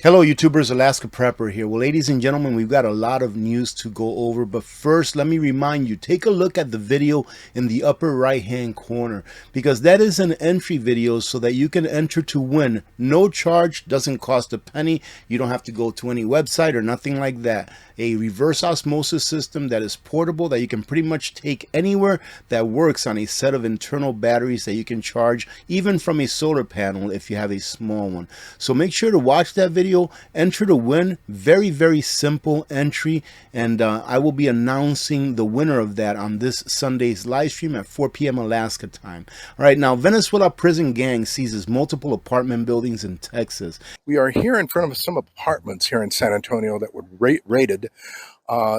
Hello YouTubers, Alaska Prepper here. Well, ladies and gentlemen, we've got a lot of news to go over, but first let me remind you, take a look at the video in the upper right hand corner, because that is an entry video so that you can enter to win. No charge, doesn't cost a penny, you don't have to go to any website or nothing like that. A reverse osmosis system that is portable, that you can pretty much take anywhere, that works on a set of internal batteries that you can charge even from a solar panel if you have a small one. So make sure to watch that video, enter to win. Very simple entry, and I will be announcing the winner of that on this Sunday's live stream at 4 p.m. Alaska time. All right, now Venezuela prison gang seizes multiple apartment buildings in Texas. We are here in front of some apartments here in San Antonio that were raided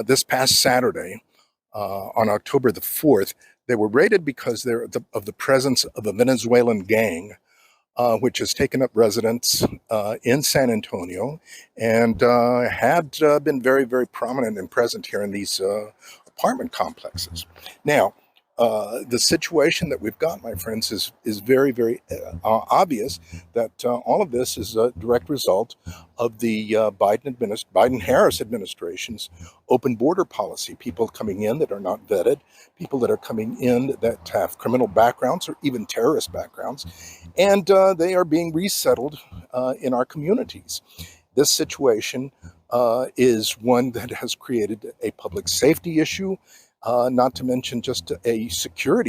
this past Saturday on October the 4th. They were raided because of the presence of a Venezuelan gang which has taken up residence in San Antonio and had been very prominent and present here in these apartment complexes. Now, the situation that we've got, my friends, is very obvious that all of this is a direct result of the Biden-Harris administration's open border policy. People coming in that are not vetted, people that are coming in that have criminal backgrounds or even terrorist backgrounds, and they are being resettled in our communities. This situation is one that has created a public safety issue, not to mention just a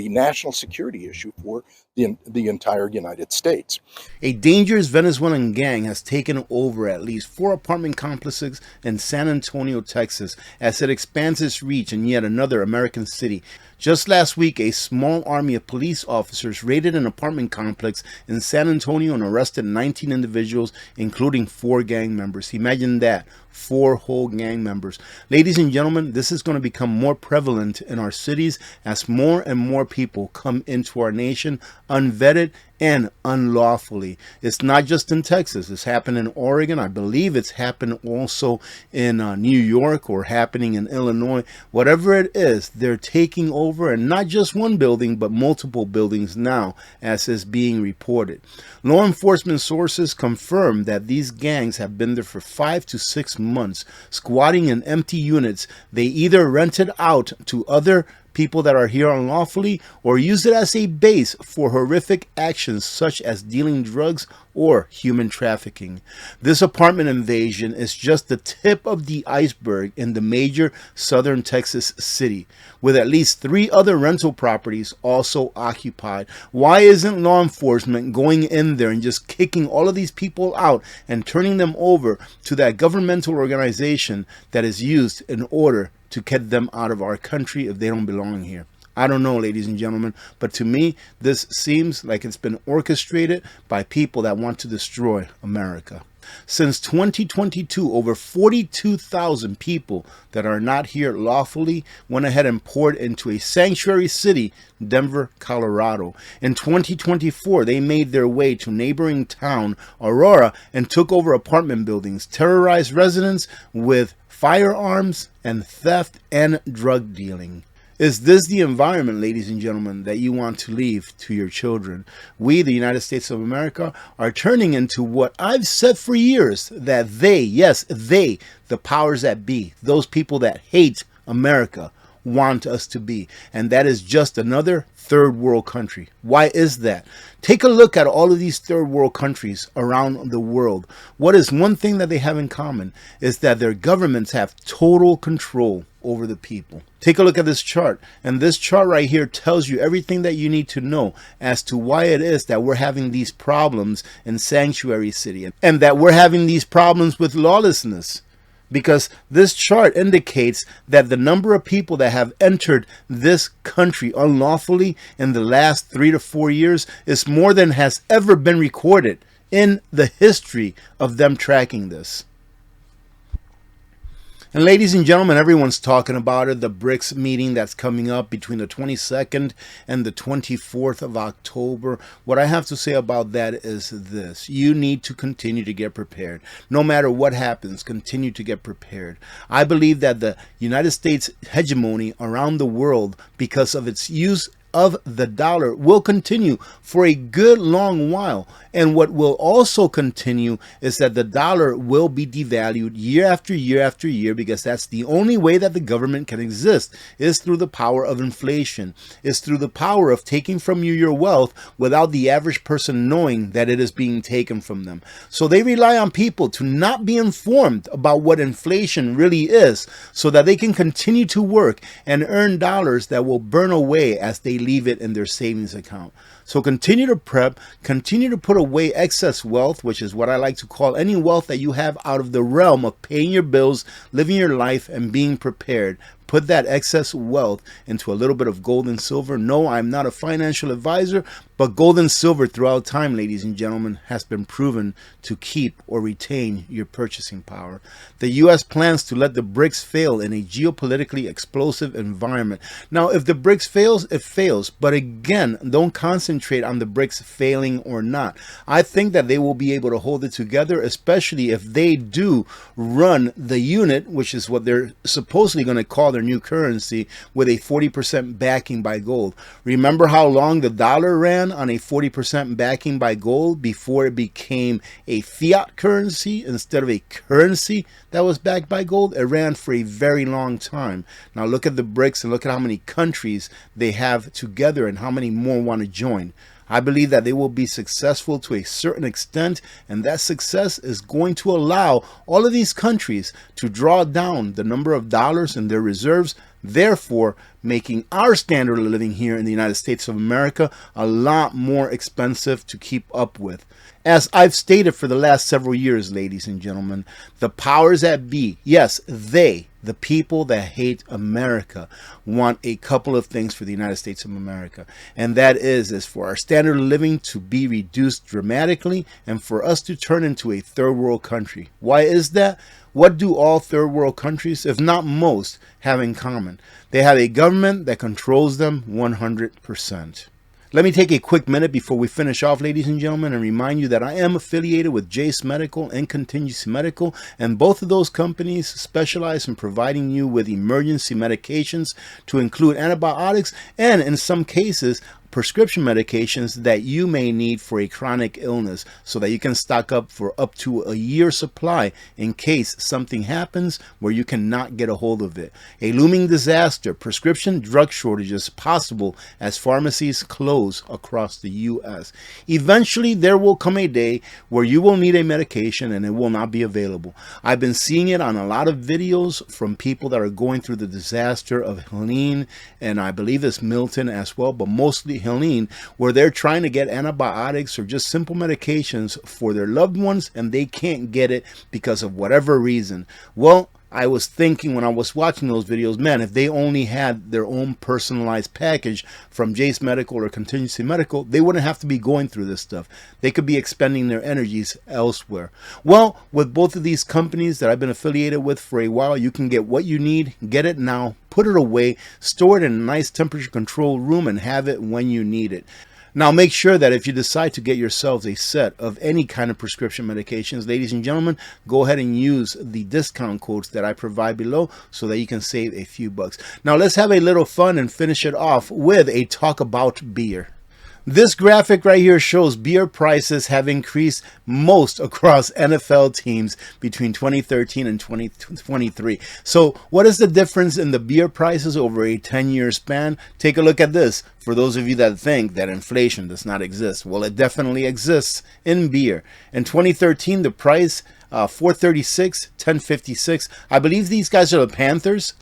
national security issue for the entire United States. A dangerous Venezuelan gang has taken over at least 4 apartment complexes in San Antonio, Texas, as it expands its reach in yet another American city. Just last week, a small army of police officers raided an apartment complex in San Antonio and arrested 19 individuals, including 4 gang members. Imagine that, 4 whole gang members. Ladies and gentlemen, this is going to become more prevalent in our cities as more and more people come into our nation unvetted and unlawfully. It's not just in Texas. It's happened in Oregon. I believe it's happened also in New York, or happening in Illinois. Whatever it is, they're taking over, and not just one building, but multiple buildings now, as is being reported. Law enforcement sources confirm that these gangs have been there for 5 to 6 months, squatting in empty units they either rented out to other people that are here unlawfully, or use it as a base for horrific actions such as dealing drugs or human trafficking. This apartment invasion is just the tip of the iceberg in the major southern Texas city, with at least 3 other rental properties also occupied. Why isn't law enforcement going in there and just kicking all of these people out and turning them over to that governmental organization that is used in order to get them out of our country if they don't belong here? I don't know, ladies and gentlemen, but to me, this seems like it's been orchestrated by people that want to destroy America. Since 2022, over 42,000 people that are not here lawfully went ahead and poured into a sanctuary city, Denver, Colorado. In 2024, they made their way to neighboring town Aurora and took over apartment buildings, terrorized residents with firearms and theft and drug dealing. Is this the environment, ladies and gentlemen, that you want to leave to your children? We, the United States of America, are turning into what I've said for years, that they, yes, they, the powers that be, those people that hate America, want us to be. And that is just another third world country. Why is that? Take a look at all of these third world countries around the world. What is one thing that they have in common is that their governments have total control over the people. Take a look at this chart, and this chart right here tells you everything that you need to know as to why it is that we're having these problems in Sanctuary City, and that we're having these problems with lawlessness. Because this chart indicates that the number of people that have entered this country unlawfully in the last 3 to 4 years is more than has ever been recorded in the history of them tracking this. And ladies and gentlemen, everyone's talking about it, the BRICS meeting that's coming up between the 22nd and the 24th of October. What I have to say about that is this: you need to continue to get prepared. No matter what happens, continue to get prepared. I believe that the United States hegemony around the world, because of its use of the dollar will continue for a good long while. And what will also continue is that the dollar will be devalued year after year after year, because that's the only way that the government can exist, is through the power of inflation, is through the power of taking from you your wealth without the average person knowing that it is being taken from them. So they rely on people to not be informed about what inflation really is, so that they can continue to work and earn dollars that will burn away as they leave it in their savings account. So continue to prep, continue to put away excess wealth, which is what I like to call any wealth that you have out of the realm of paying your bills, living your life, and being prepared. Put that excess wealth into a little bit of gold and silver. No, I'm not a financial advisor, but gold and silver throughout time, ladies and gentlemen, has been proven to keep or retain your purchasing power. The U.S. plans to let the BRICS fail in a geopolitically explosive environment. Now, if the BRICS fails, it fails. But again, don't concentrate on the BRICS failing or not. I think that they will be able to hold it together, especially if they do run the unit, which is what they're supposedly going to call their new currency, with a 40% backing by gold. Remember how long the dollar ran on a 40% backing by gold before it became a fiat currency instead of a currency that was backed by gold? It ran for a very long time. Now look at the BRICS and look at how many countries they have together and how many more want to join. I believe that they will be successful to a certain extent, and that success is going to allow all of these countries to draw down the number of dollars in their reserves, therefore making our standard of living here in the United States of America a lot more expensive to keep up with. As I've stated for the last several years, ladies and gentlemen, the powers that be, yes, they, the people that hate America, want a couple of things for the United States of America. And that is for our standard of living to be reduced dramatically and for us to turn into a third world country. Why is that? What do all third world countries, if not most, have in common? They have a government that controls them 100%. Let me take a quick minute before we finish off, ladies and gentlemen, and remind you that I am affiliated with Jase Medical and Contingency Medical, and both of those companies specialize in providing you with emergency medications to include antibiotics and, in some cases, prescription medications that you may need for a chronic illness, so that you can stock up for up to a year's supply in case something happens where you cannot get a hold of it. A looming disaster, prescription drug shortages possible as pharmacies close across the U.S. Eventually, there will come a day where you will need a medication and it will not be available. I've been seeing it on a lot of videos from people that are going through the disaster of Helene, and I believe it's Milton as well, but mostly Helene, where they're trying to get antibiotics or just simple medications for their loved ones and they can't get it because of whatever reason. Well, I was thinking when I was watching those videos, man, if they only had their own personalized package from Jase Medical or Contingency Medical, they wouldn't have to be going through this stuff. They could be expending their energies elsewhere. Well, with both of these companies that I've been affiliated with for a while, you can get what you need, get it now, put it away, store it in a nice temperature controlled room, and have it when you need it. Now, make sure that if you decide to get yourselves a set of any kind of prescription medications, ladies and gentlemen, go ahead and use the discount codes that I provide below so that you can save a few bucks. Now, let's have a little fun and finish it off with a talk about beer. This graphic right here shows beer prices have increased most across NFL teams between 2013 and 2023. So what is the difference in the beer prices over a 10-year span? Take a look at this. For those of you that think that inflation does not exist, well, it definitely exists in beer. In 2013, the price $4.36, $10.56. I believe these guys are the Panthers.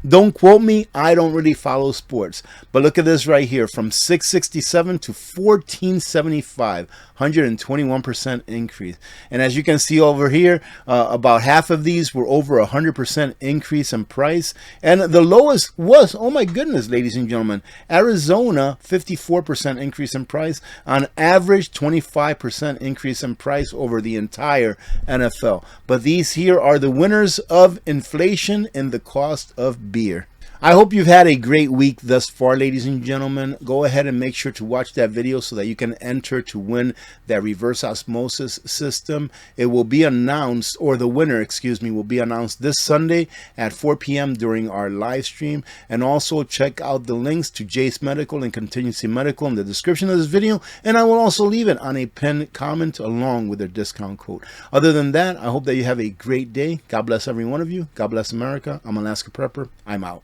Don't quote me, I don't really follow sports. But look at this right here, from $6.67 to $14.75, 121% increase. And as you can see over here, about half of these were over 100% increase in price. And the lowest was, oh my goodness, ladies and gentlemen, Arizona, 54% increase in price. On average, 25% increase in price over the entire NFL. But these here are the winners of inflation and the cost of beer. I hope you've had a great week thus far, ladies and gentlemen. Go ahead and make sure to watch that video so that you can enter to win that reverse osmosis system. It will be announced, or the winner, excuse me, will be announced this Sunday at 4 p.m. during our live stream. And also check out the links to Jase Medical and Contingency Medical in the description of this video. And I will also leave it on a pinned comment along with their discount code. Other than that, I hope that you have a great day. God bless every one of you. God bless America. I'm Alaska Prepper. I'm out.